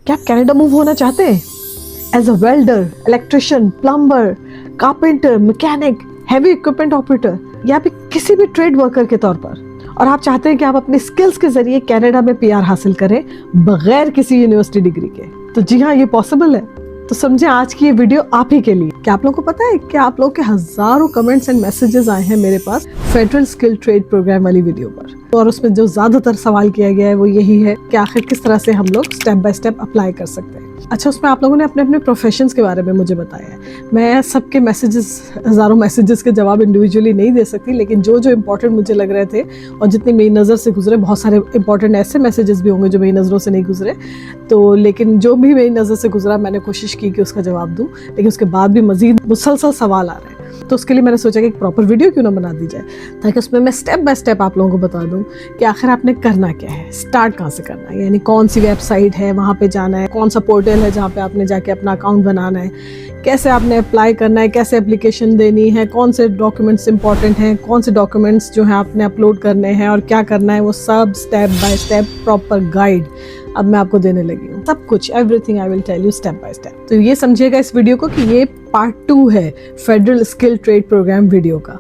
क्या आप Canada move होना चाहते हैं as a welder, electrician, plumber, carpenter, mechanic, heavy equipment operator या फिर किसी भी ट्रेड वर्कर के तौर पर, और आप चाहते हैं कि आप अपने स्किल्स के जरिए कनाडा में पीआर हासिल करें बगैर किसी यूनिवर्सिटी डिग्री के? तो जी हाँ, ये पॉसिबल है। तो समझे आज की ये वीडियो आप ही के लिए। क्या आप लोगों को पता है कि आप लोगों के हजारों कमेंट्स एंड मैसेजेस आए हैं मेरे पास फेडरल स्किल ट्रेड प्रोग्राम वाली वीडियो पर, और उसमें जो ज्यादातर सवाल किया गया है वो यही है कि आखिर किस तरह से हम लोग स्टेप बाय स्टेप अप्लाई कर सकते हैं। अच्छा, उसमें आप लोगों ने अपने अपने प्रोफेशंस के बारे में मुझे बताया है। मैं सबके मैसेजेस, हजारों मैसेजेस के जवाब इंडिविजुअली नहीं दे सकती, लेकिन जो जो इम्पोर्टेंट मुझे लग रहे थे और जितनी मेरी नज़र से गुजरे, बहुत सारे इंपॉर्टेंट ऐसे मैसेजेस भी होंगे जो मेरी नज़रों से नहीं गुजरे, तो लेकिन जो भी मेरी नज़र से गुजरा मैंने कोशिश की कि उसका जवाब दूँ। लेकिन उसके बाद भी मजीद मुसलसल सवाल आ रहे हैं, तो उसके लिए मैंने सोचा कि एक प्रॉपर वीडियो क्यों ना बना दी जाए, ताकि उसमें मैं स्टेप बाय स्टेप आप लोगों को बता दूं कि आखिर आपने करना क्या है, स्टार्ट कहाँ से करना है, यानी कौन सी वेबसाइट है वहाँ पे जाना है, कौन सा पोर्टल है जहाँ पे आपने जाके अपना अकाउंट बनाना है, कैसे आपने अप्लाई करना है, कैसे एप्लीकेशन देनी है, कौन से डॉक्यूमेंट्स इंपॉर्टेंट हैं, कौन से डॉक्यूमेंट्स जो हैं आपने अपलोड करने हैं और क्या करना है, वो सब step by step proper guide अब मैं आपको देने लगी हूँ। सब कुछ, everything I will tell you step by step. तो ये समझिएगा इस वीडियो को कि ये पार्ट 2 है federal skill trade programme video का,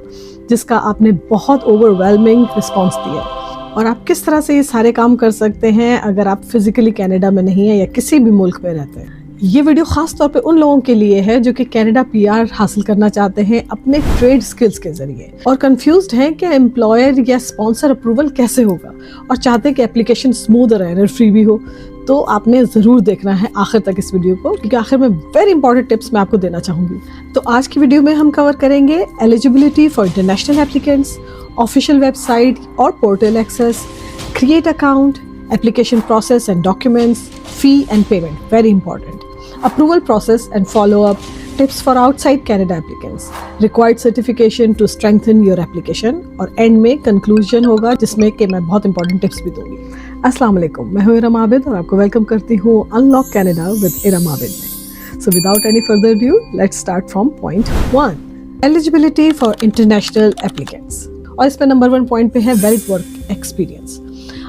जिसका आपने बहुत ओवरवेलमिंग रिस्पॉन्स दिया है, और आप किस तरह से ये सारे काम कर सकते हैं अगर आप फिजिकली कनाडा में नहीं है या किसी भी मुल्क में रहते हैं। ये वीडियो खास तौर पे उन लोगों के लिए है जो कि कनाडा पीआर हासिल करना चाहते हैं अपने ट्रेड स्किल्स के जरिए, और कंफ्यूज्ड हैं कि एम्प्लॉयर या स्पॉन्सर अप्रूवल कैसे होगा, और चाहते हैं कि एप्लीकेशन स्मूथ और एरर फ्री भी हो। तो आपने ज़रूर देखना है आखिर तक इस वीडियो को, क्योंकि आखिर में वेरी इंपॉर्टेंट टिप्स मैं आपको देना चाहूँगी। तो आज की वीडियो में हम कवर करेंगे eligibility for international applicants, official website और portal access, create account, application process and documents, fee and payment, very important, approval process and follow-up, tips for outside Canada applicants, required certification to strengthen your application, और end में conclusion होगा जिसमें कि मैं बहुत important tips भी दूंगी। अस्सलाम वालेकुम, मैं हूँ इरम आबिद और आपको वेलकम करती हूँ unlock Canada with Iram Abid में। So without any further ado, let's start from point 1, eligibility for international applicants। और इसमें नंबर 1 पॉइंट पे है वैलिड वर्क एक्सपीरियंस।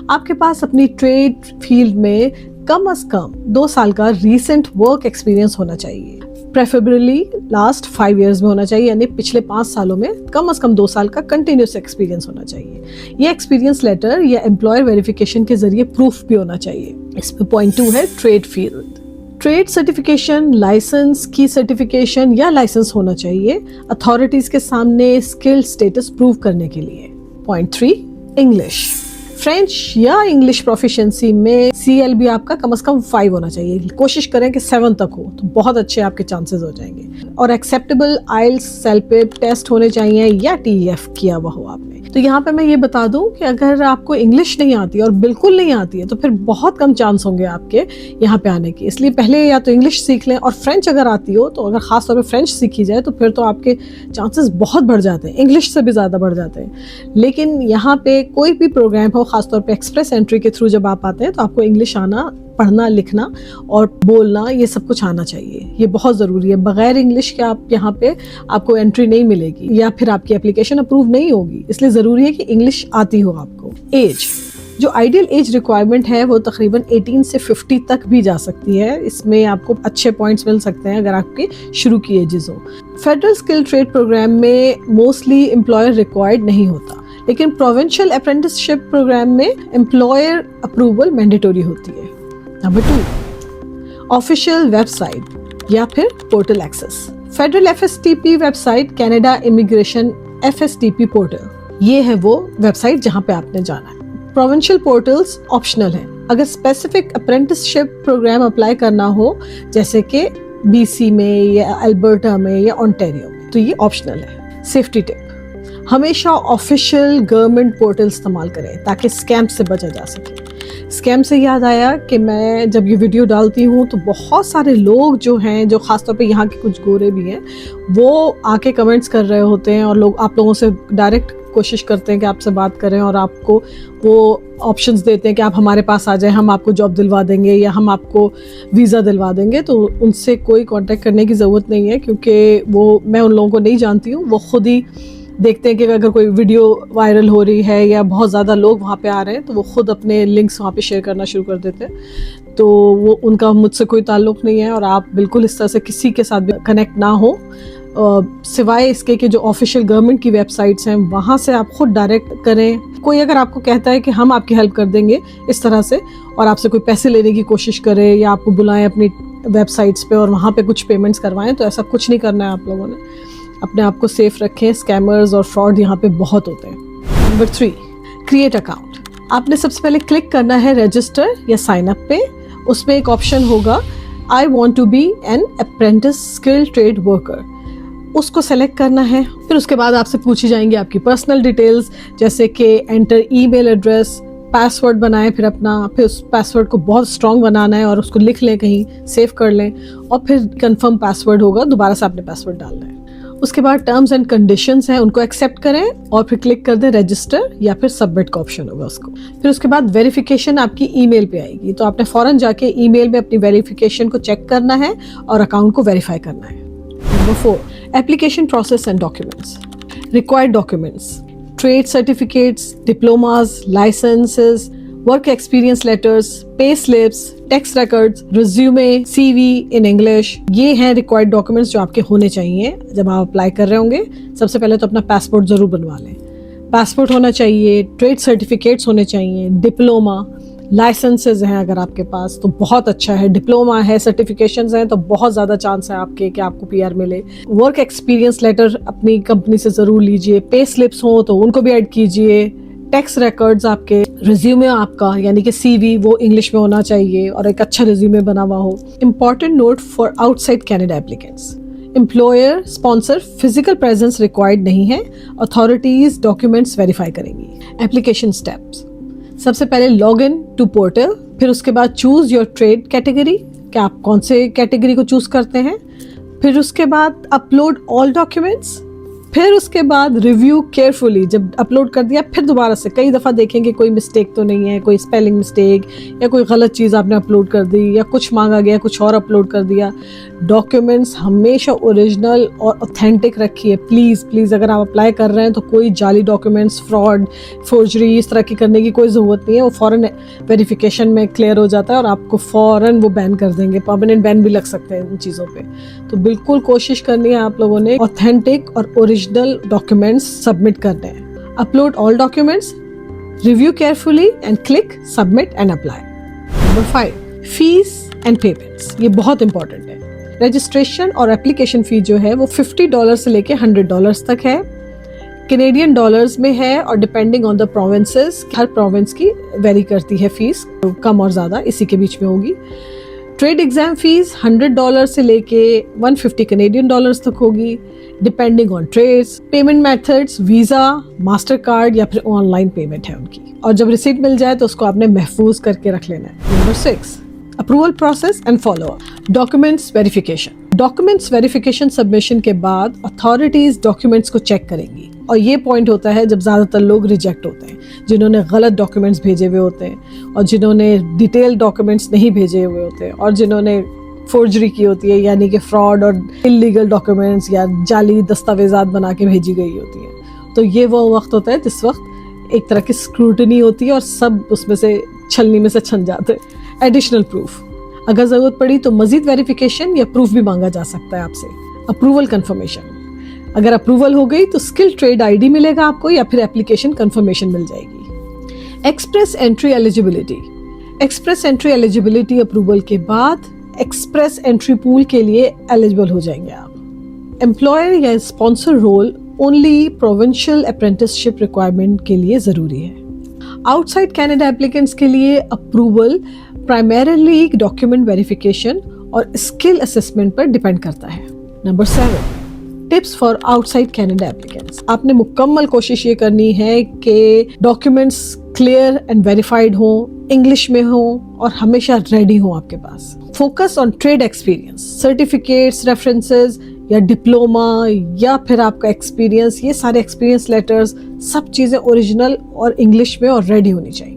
आपके पास अपनी ट्रेड फील्ड में कम से कम 2 साल का रीसेंट वर्क एक्सपीरियंस होना चाहिए, प्रेफरेबली लास्ट 5 इयर्स में होना चाहिए, यानी पिछले 5 सालों में कम से कम 2 साल का कंटिन्यूस एक्सपीरियंस होना चाहिए। ये एक्सपीरियंस लेटर या एम्प्लॉयर वेरिफिकेशन के जरिए प्रूफ भी होना चाहिए। इसमें पॉइंट 2 है trade field. Trade certification, licence की सर्टिफिकेशन या लाइसेंस होना चाहिए अथॉरिटीज के सामने स्किल स्टेटस प्रूव करने के लिए। Point 3, English. फ्रेंच या इंग्लिश प्रोफिशिएंसी में CLB आपका कम से कम 5 होना चाहिए। कोशिश करें कि 7 तक हो तो बहुत अच्छे आपके चांसेस हो जाएंगे। और एक्सेप्टेबल IELTS, सेल्पिप टेस्ट होने चाहिए या TEF किया हुआ हो आपने। तो यहाँ पे मैं ये बता दूं कि अगर आपको इंग्लिश नहीं आती और बिल्कुल नहीं आती है तो फिर बहुत कम चांस होंगे आपके यहाँ पे आने के। इसलिए पहले या तो इंग्लिश सीख लें, और फ्रेंच अगर आती हो तो अगर खास तौर पे फ्रेंच सीखी जाए तो फिर तो आपके चांसेस बहुत बढ़ जाते हैं, इंग्लिश से भी ज़्यादा बढ़ जाते हैं। लेकिन यहाँ पे कोई भी प्रोग्राम हो, खासतौर पे एक्सप्रेस एंट्री के थ्रू जब आप आते हैं तो आपको इंग्लिश आना, पढ़ना, लिखना और बोलना, ये सब कुछ आना चाहिए। ये बहुत ज़रूरी है। बगैर इंग्लिश के आप यहाँ पे आपको एंट्री नहीं मिलेगी या फिर आपकी एप्लीकेशन अप्रूव नहीं होगी। इसलिए ज़रूरी है कि इंग्लिश आती हो आपको। एज, जो आइडियल एज रिक्वायरमेंट है वो तकरीबन 18 से 50 तक भी जा सकती है। इसमें आपको अच्छे पॉइंट्स मिल सकते हैं अगर आपकी शुरू की एजेस हो। फेडरल स्किल ट्रेड प्रोग्राम में मोस्टली एम्प्लॉयर रिक्वायर्ड नहीं होता, लेकिन प्रोविंशियल अप्रेंटिसशिप प्रोग्राम में एम्प्लॉयर अप्रूवल मैंडेटरी होती है। नंबर 2, ऑफिशियल वेबसाइट या फिर portal access. Federal FSTP website, Canada immigration FSTP portal, ये है वो वेबसाइट जहां पे आपने जाना है। प्रोविंशियल पोर्टल्स ऑप्शनल है। अगर स्पेसिफिक अप्रेंटिसशिप प्रोग्राम अप्लाई करना हो, जैसे कि BC में या अल्बर्टा में या ओंटारियो में, तो ये ऑप्शनल है। सेफ्टी टिप, हमेशा ऑफिशियल गवर्नमेंट पोर्टल इस्तेमाल करें ताकि स्कैम से बचा जा सके। स्कैम से याद आया कि मैं जब ये वीडियो डालती हूँ तो बहुत सारे लोग जो हैं, जो ख़ासतौर पे यहाँ के कुछ गोरे भी हैं, वो आके कमेंट्स कर रहे होते हैं और आप लोगों से डायरेक्ट कोशिश करते हैं कि आपसे बात करें और आपको वो ऑप्शंस देते हैं कि आप हमारे पास आ जाएं, हम आपको जॉब दिलवा देंगे या हम आपको वीज़ा दिलवा देंगे। तो उनसे कोई कांटेक्ट करने की ज़रूरत नहीं है, क्योंकि वो मैं उन लोगों को नहीं जानती हूँ। वो खुद ही देखते हैं कि अगर कोई वीडियो वायरल हो रही है या बहुत ज़्यादा लोग वहाँ पे आ रहे हैं तो वो ख़ुद अपने लिंक्स वहाँ पे शेयर करना शुरू कर देते हैं। तो वो उनका मुझसे कोई ताल्लुक़ नहीं है और आप बिल्कुल इस तरह से किसी के साथ भी कनेक्ट ना हो, सिवाय इसके कि जो ऑफिशियल गवर्नमेंट की वेबसाइट्स हैं वहाँ से आप ख़ुद डायरेक्ट करें। कोई अगर आपको कहता है कि हम आपकी हेल्प कर देंगे इस तरह से और आपसे कोई पैसे लेने की कोशिश करे या आपको बुलाएं अपनी वेबसाइट्स पे और वहाँ पे कुछ पेमेंट्स करवाएं, तो ऐसा कुछ नहीं करना है आप लोगों ने। अपने आप को सेफ रखें, स्कैमर्स और फ्रॉड यहाँ पे बहुत होते हैं। Number 3, create account. आपने सबसे पहले क्लिक करना है रजिस्टर या साइन अप पे। उसमें एक ऑप्शन होगा I want to be an apprentice skill trade worker, उसको सेलेक्ट करना है। फिर उसके बाद आपसे पूछी जाएंगी आपकी पर्सनल डिटेल्स, जैसे कि एंटर ईमेल एड्रेस, पासवर्ड बनाएं फिर अपना, फिर उस पासवर्ड को बहुत स्ट्रॉन्ग बनाना है और उसको लिख लें, कहीं सेव कर लें, और फिर कंफर्म पासवर्ड होगा, दोबारा से आपने पासवर्ड डालना है। उसके बाद टर्म्स एंड कंडीशंस हैं, उनको एक्सेप्ट करें और फिर क्लिक कर दें रजिस्टर या फिर सबमिट का ऑप्शन होगा उसको। फिर उसके बाद वेरिफिकेशन आपकी ईमेल पे आएगी, तो आपने फौरन जाके ईमेल में अपनी वेरिफिकेशन को चेक करना है और अकाउंट को वेरीफाई करना है। Number 4, application process and documents. Required documents: trade certificates, diplomas, licenses, work experience letters, pay slips, tax records, resume, CV in English. ये हैं required documents जो आपके होने चाहिए जब आप अप्लाई कर रहे होंगे। सबसे पहले तो अपना पासपोर्ट ज़रूर बनवा लें। पासपोर्ट होना चाहिए, ट्रेड सर्टिफिकेट्स होने चाहिए, डिप्लोमा, लाइसेंसेज हैं अगर आपके पास तो बहुत अच्छा है, डिप्लोमा है, सर्टिफिकेशंस हैं तो बहुत ज़्यादा चांस है आपके कि आपको पीआर मिले। वर्क एक्सपीरियंस लेटर अपनी कंपनी से ज़रूर लीजिए, पे स्लिप्स हो तो उनको भी ऐड कीजिए, टैक्स रिकॉर्ड्स आपके, रिज्यूमे आपका यानी कि सीवी वो इंग्लिश में होना चाहिए और एक अच्छा रिज्यूमे बना हुआ हो। Important note for outside Canada applicants: employer sponsor physical presence required नहीं है, अथॉरिटीज डॉक्यूमेंट्स वेरीफाई करेंगी। एप्लीकेशन स्टेप्स: सबसे पहले लॉग इन टू पोर्टल, फिर उसके बाद चूज योर ट्रेड कैटेगरी, कि आप कौन से कैटेगरी को चूज करते हैं, फिर उसके बाद अपलोड ऑल डॉक्यूमेंट्स, फिर उसके बाद रिव्यू केयरफुली। जब अपलोड कर दिया फिर दोबारा से कई दफ़ा देखेंगे कोई मिस्टेक तो नहीं है, कोई स्पेलिंग मिस्टेक या कोई गलत चीज़ आपने अपलोड कर दी या कुछ मांगा गया कुछ और अपलोड कर दिया। डॉक्यूमेंट्स हमेशा ओरिजिनल और ऑथेंटिक रखिए प्लीज़ प्लीज़। अगर आप अप्लाई कर रहे हैं तो कोई जाली डॉक्यूमेंट्स, फ्रॉड, फोर्जरी इस तरह की करने की कोई ज़रूरत नहीं है। वो फ़ौरन वेरिफिकेशन में क्लियर हो जाता है और आपको फ़ौरन वो बैन कर देंगे, परमानेंट बैन भी लग सकते हैं इन चीज़ों पे। तो बिल्कुल कोशिश करनी है आप लोगों ने ऑथेंटिक और ओरिजिनल डॉक्यूमेंट्स सबमिट करने हैं। Upload all documents, review carefully and click submit and apply. Number 5, fees and payments. ये बहुत इंपॉर्टेंट है। रजिस्ट्रेशन और एप्लीकेशन फ़ी जो है वो $50 से लेके $100 तक है, कैनेडियन डॉलर्स में है और depending on the provinces, her province की वेरी करती है फीस, कम और ज़्यादा इसी के बीच में होगी। ट्रेड एग्जाम फीस $100 से लेके $150 कैनेडियन डॉलर्स तक होगी, depending on trades. Payment methods Visa, Mastercard या फिर ऑनलाइन पेमेंट है उनकी, और जब रिसीट मिल जाए तो उसको आपने महफूज करके रख लेना है। Number 6, approval process and follow up. Documents verification. Documents verification submission के बाद अथॉरिटीज डॉक्यूमेंट्स को चेक करेंगी, और ये पॉइंट होता है जब ज़्यादातर लोग रिजेक्ट होते हैं, जिन्होंने गलत डॉक्यूमेंट्स भेजे हुए होते हैं और जिन्होंने डिटेल डॉक्यूमेंट्स नहीं भेजे हुए होते हैं और जिन्होंने फोर्जरी की होती है यानी कि फ्रॉड और इलीगल डॉक्यूमेंट्स या जाली दस्तावेजात बना के भेजी गई होती हैं। तो ये वो वक्त होता है जिस वक्त एक तरह की स्क्रूटनी होती है और सब उसमें से छलनी में से छन जाते हैं। एडिशनल प्रूफ: अगर ज़रूरत पड़ी तो मज़ीद वेरिफिकेशन या प्रूफ भी मांगा जा सकता है आपसे। अप्रूवल कंफर्मेशन: अगर अप्रूवल हो गई तो स्किल ट्रेड आईडी मिलेगा आपको या फिर एप्लीकेशन कंफर्मेशन मिल जाएगी। Express entry eligibility: express entry eligibility approval के बाद एक्सप्रेस एंट्री पूल के लिए एलिजिबल हो जाएंगे आप। एम्प्लॉयर या sponsor role only provincial apprenticeship requirement के लिए ज़रूरी है। आउटसाइड कैनेडा एप्लीकेंट्स के लिए अप्रूवल प्राइमरीली डॉक्यूमेंट वेरिफिकेशन और स्किल असेसमेंट पर डिपेंड करता है। Number 7, tips for outside Canada applicants. आपने मुकम्मल कोशिश ये करनी है कि डॉक्यूमेंट्स क्लियर एंड वेरीफाइड हो, इंग्लिश में हो और हमेशा रेडी हो आपके पास। Focus on trade experience, certificates, references या डिप्लोमा या फिर आपका एक्सपीरियंस, ये सारे एक्सपीरियंस लेटर्स सब चीज़ें ओरिजिनल और इंग्लिश में और रेडी होनी चाहिए।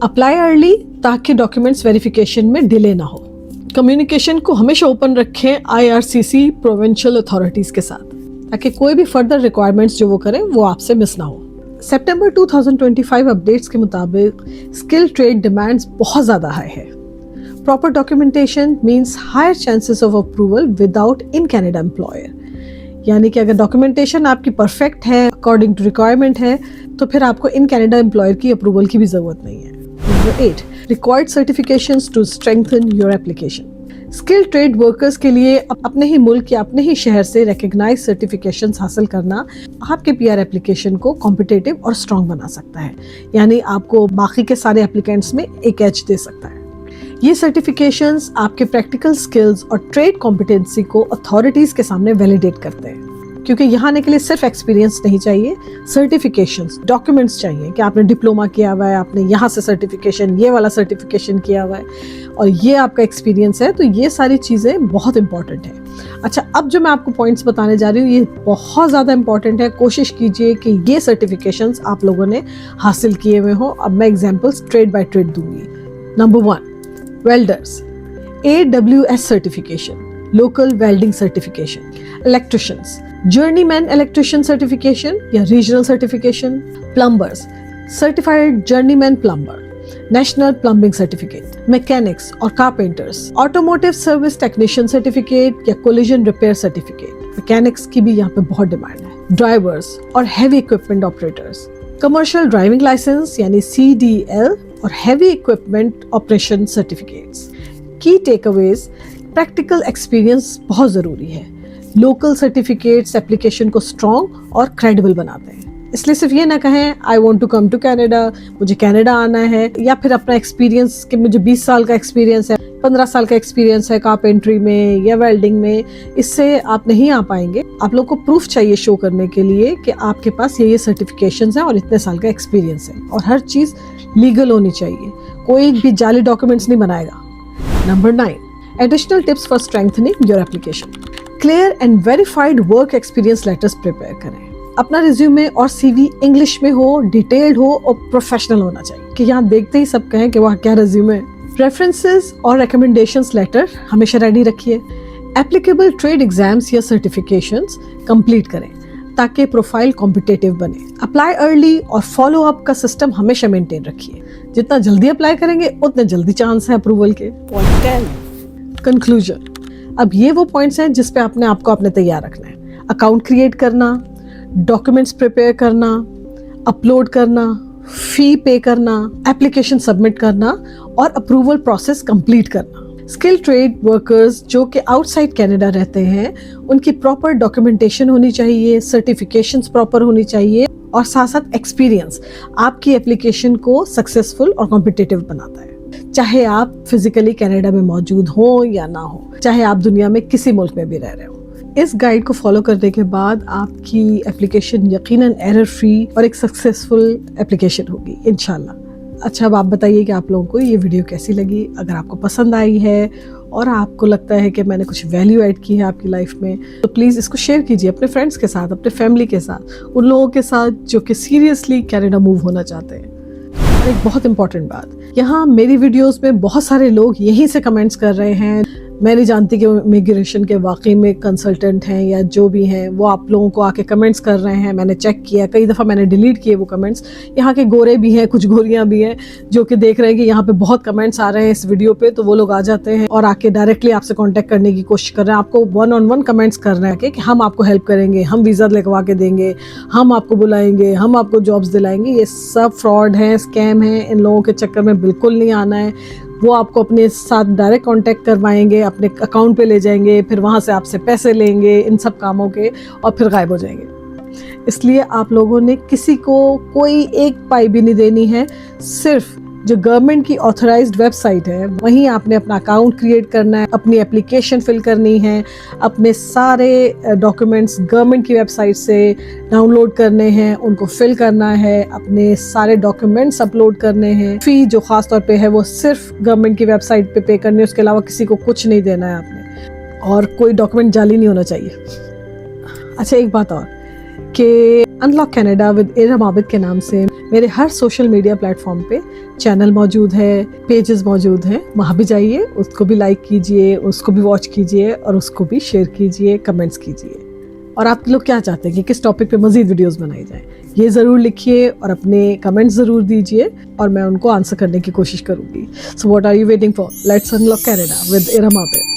अप्लाई अर्ली ताकि डॉक्यूमेंट्स वेरिफिकेशन में डिले ना हो। कम्युनिकेशन को हमेशा ओपन रखें IRCC प्रोविंशियल अथॉरिटीज़ के साथ। ताकि कोई भी फर्दर रिक्वायरमेंट्स जो वो करें वो आपसे मिस ना हो। सितंबर 2025 अपडेट्स के मुताबिक स्किल ट्रेड डिमांड्स बहुत ज़्यादा हाई है। Proper documentation means higher chances of approval without in Canada employer, यानी कि अगर डॉक्यूमेंटेशन आपकी परफेक्ट है, अकॉर्डिंग टू रिक्वायरमेंट है, तो फिर आपको इन कैनेडा एम्प्लॉयर की अप्रूवल की भी ज़रूरत नहीं है। Number 8, required certifications to strengthen your application. Skill trade workers के लिए अपने ही मुल्क या अपने ही शहर से रिकग्नाइज सर्टिफिकेशंस हासिल करना आपके पीआर एप्लीकेशन को कॉम्पिटिटिव और स्ट्रॉन्ग बना सकता है, यानी आपको बाकी के सारे एप्लीकेंट्स में एक एज दे सकता है। ये सर्टिफिकेशंस आपके प्रैक्टिकल स्किल्स और ट्रेड कॉम्पिटेंसी को अथॉरिटीज़ के सामने वैलिडेट करते हैं, क्योंकि यहाँ आने के लिए सिर्फ एक्सपीरियंस नहीं चाहिए, सर्टिफिकेशंस, डॉक्यूमेंट्स चाहिए कि आपने डिप्लोमा किया हुआ है, आपने यहाँ से सर्टिफिकेशन, ये वाला सर्टिफिकेशन किया हुआ है और ये आपका एक्सपीरियंस है, तो ये सारी चीज़ें बहुत इंपॉर्टेंट है। अच्छा, अब जो मैं आपको पॉइंट्स बताने जा रही हूँ ये बहुत ज़्यादा इंपॉर्टेंट है। कोशिश कीजिए कि ये सर्टिफिकेशंस आप लोगों ने हासिल किए हुए हों। अब मैं एग्जाम्पल्स ट्रेड बाय ट्रेड दूंगी। Number 1, welders, AWS certification, local welding certification. Electricians, journeyman electrician certification या regional certification. Plumbers, certified journeyman plumber, national plumbing certificate. Mechanics और carpenters, automotive service technician certificate या कोलिजन रिपेयर सर्टिफिकेट। मैकेनिक्स की भी यहाँ पे बहुत demand है। Drivers और heavy equipment operators, commercial driving license यानी CDL और heavy equipment operation certificates. Key takeaways, practical experience बहुत ज़रूरी है। लोकल सर्टिफिकेट्स एप्लीकेशन को स्ट्रॉन्ग और क्रेडिबल बनाते हैं, इसलिए सिर्फ ये ना कहें I want to come to Canada, मुझे कनाडा आना है, या फिर अपना एक्सपीरियंस कि मुझे 20 साल का एक्सपीरियंस है, 15 साल का एक्सपीरियंस है कारपेंट्री में या वेल्डिंग में, इससे आप नहीं आ पाएंगे। आप लोग को प्रूफ चाहिए शो करने के लिए कि आपके पास ये सर्टिफिकेशंस हैं और इतने साल का एक्सपीरियंस है, और हर चीज़ लीगल होनी चाहिए, कोई भी जाली डॉक्यूमेंट्स नहीं बनाएगा। Number 9, additional tips for strengthening your application. Clear and verified work experience letters prepare करें। अपना रिज्यूमे और CV इंग्लिश में हो, डिटेल्ड हो और प्रोफेशनल होना चाहिए कि यहाँ देखते ही सब कहें कि वाह क्या रिज्यूमे है। रेफरेंसेस और रिकमेंडेशंस लेटर हमेशा रेडी रखिए। एप्लीकेबल ट्रेड एग्जाम्स या सर्टिफिकेशंस कंप्लीट करें ताकि प्रोफाइल कॉम्पिटिटिव बने। अप्लाई अर्ली और फॉलो अप का सिस्टम हमेशा मेंटेन रखिए। जितना जल्दी अप्लाई करेंगे उतने जल्दी चांस है अप्रूवल के। Point 10, conclusion. अब ये वो पॉइंट्स हैं जिस पे आपने आपको अपने तैयार रखना है। अकाउंट क्रिएट करना, डॉक्यूमेंट्स प्रिपेयर करना, अपलोड करना, फी पे करना, एप्लीकेशन सबमिट करना और अप्रूवल प्रोसेस कंप्लीट करना। स्किल ट्रेड वर्कर्स जो कि आउटसाइड कनाडा रहते हैं उनकी प्रॉपर डॉक्यूमेंटेशन होनी चाहिए, सर्टिफिकेशंस प्रॉपर होनी चाहिए और साथ साथ एक्सपीरियंस आपकी एप्लीकेशन को सक्सेसफुल और कॉम्पिटिटिव बनाता है। चाहे आप फिजिकली कनाडा में मौजूद हो या ना हो, चाहे आप दुनिया में किसी मुल्क में भी रह रहे हो। इस गाइड को फॉलो करने के बाद आपकी एप्लीकेशन यकीनन एरर फ्री और एक सक्सेसफुल एप्लीकेशन होगी इंशाल्लाह। अच्छा, अब आप बताइए कि आप लोगों को ये वीडियो कैसी लगी। अगर आपको पसंद आई है और आपको लगता है कि मैंने कुछ वैल्यू ऐड की है आपकी लाइफ में, तो प्लीज़ इसको शेयर कीजिए अपने फ्रेंड्स के साथ, अपने फैमिली के साथ, उन लोगों के साथ जो कि सीरियसली कनाडा मूव होना चाहते हैं। और एक बहुत इंपॉर्टेंट बात, यहाँ मेरी वीडियोस में बहुत सारे लोग यहीं से कमेंट्स कर रहे हैं। मैं नहीं जानती कि इमिग्रेशन के वाकई में कंसल्टेंट हैं या जो भी हैं, वो आप लोगों को आके कमेंट्स कर रहे हैं। मैंने चेक किया, कई दफ़ा मैंने डिलीट किए वो कमेंट्स। यहाँ के गोरे भी हैं, कुछ गोरियाँ भी हैं जो कि देख रहे हैं कि यहाँ पे बहुत कमेंट्स आ रहे हैं इस वीडियो पे, तो वो लोग आ जाते हैं और आके डायरेक्टली आपसे कांटेक्ट करने की कोशिश कर रहे हैं। आपको 1-on-1 कमेंट्स कर रहे हैं कि हम आपको हेल्प करेंगे, हम वीज़ा लगवा के देंगे, हम आपको बुलाएंगे, हम आपको जॉब्स दिलाएंगे। ये सब फ्रॉड है, स्कैम है। इन लोगों के चक्कर में बिल्कुल नहीं आना है। वो आपको अपने साथ डायरेक्ट कांटेक्ट करवाएंगे, अपने अकाउंट पे ले जाएंगे, फिर वहाँ से आपसे पैसे लेंगे इन सब कामों के और फिर गायब हो जाएंगे। इसलिए आप लोगों ने किसी को कोई एक पाई भी नहीं देनी है। सिर्फ जो गवर्नमेंट की ऑथराइज्ड वेबसाइट है वहीं आपने अपना अकाउंट क्रिएट करना है, अपनी एप्लीकेशन फिल करनी है, अपने सारे डॉक्यूमेंट्स गवर्नमेंट की वेबसाइट से डाउनलोड करने हैं, उनको फिल करना है, अपने सारे डॉक्यूमेंट्स अपलोड करने हैं। फ़ी जो ख़ास तौर पे है वो सिर्फ गवर्नमेंट की वेबसाइट पे करनी है, उसके अलावा किसी को कुछ नहीं देना है आपने, और कोई डॉक्यूमेंट जाली नहीं होना चाहिए। अच्छा, एक बात और कि unlock Canada with Iram Abid के नाम से मेरे हर सोशल मीडिया प्लेटफॉर्म पे चैनल मौजूद है, पेजेस मौजूद हैं, वहाँ भी जाइए, उसको भी लाइक कीजिए, उसको भी वॉच कीजिए और उसको भी शेयर कीजिए, कमेंट्स कीजिए। और आप लोग क्या चाहते हैं कि किस टॉपिक पे मजीद वीडियोस बनाई जाए, ये ज़रूर लिखिए और अपने कमेंट्स ज़रूर दीजिए और मैं उनको आंसर करने की कोशिश करूँगी. So what are you waiting for? Let's unlock Canada with Irma पे.